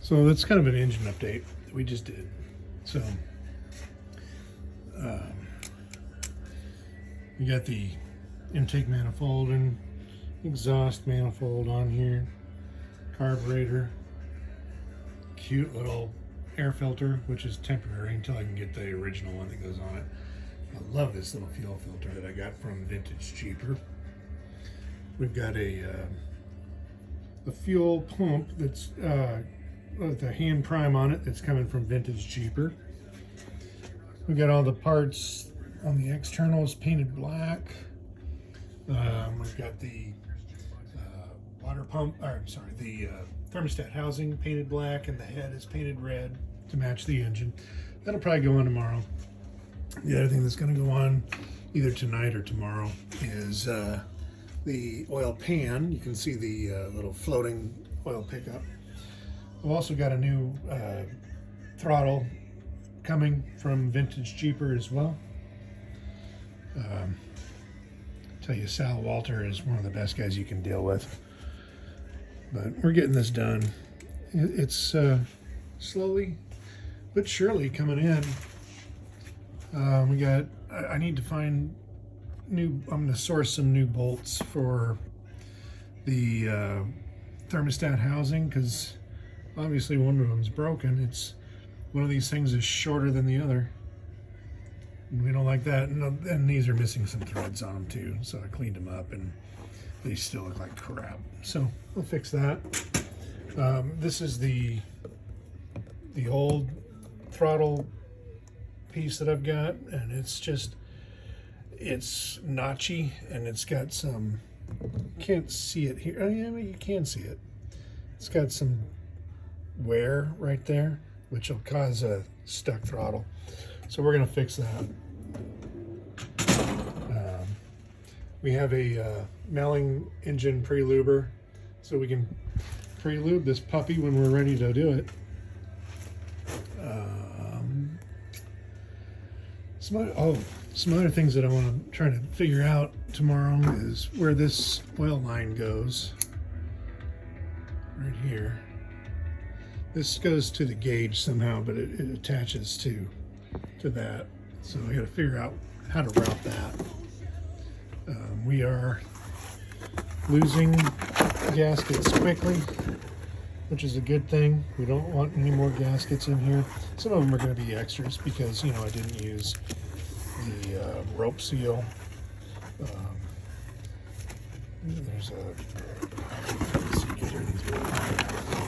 So that's kind of an engine update that we just did. So we got the intake manifold and exhaust manifold on here, carburetor, cute little air filter, which is temporary until I can get the original one that goes on it. I love this little fuel filter that I got from Vintage Cheaper. We've got a fuel pump that's with a hand prime on it that's coming from Vintage Cheaper. We got all the parts on the externals painted black. We've got the water pump, or sorry, the thermostat housing painted black, and the head is painted red to match the engine. That'll probably go on tomorrow. The other thing that's going to go on either tonight or tomorrow is the oil pan. You can see the little floating oil pickup. I've also got a new throttle coming from Vintage Cheaper as well. Tell you, Sal Walter is one of the best guys you can deal with. But we're getting this done. It's slowly but surely coming in. I need to find I'm going to source some new bolts for the thermostat housing, because obviously one of them's broken. It's one of these things is shorter than the other, and we don't like that. And these are missing some threads on them too, so I cleaned them up and they still look like crap, so we'll fix that. This is the old throttle piece that I've got, and it's notchy, and it's got some, can't see it here. Oh yeah, you can see it. It's got some wear right there, which will cause a stuck throttle. So we're gonna fix that. We have a Melling engine pre-luber, so we can pre-lube this puppy when we're ready to do it. Some other things that I want to try to figure out tomorrow is where this oil line goes. Right here. This goes to the gauge somehow, but it attaches to that. So I got to figure out how to route that. We are losing gaskets quickly, which is a good thing. We don't want any more gaskets in here. Some of them are going to be extras because, you know, I didn't use the rope seal.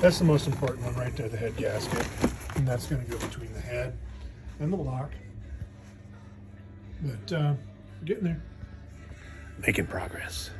That's the most important one right there, the head gasket. And that's going to go between the head and the block. But we're getting there. Making progress.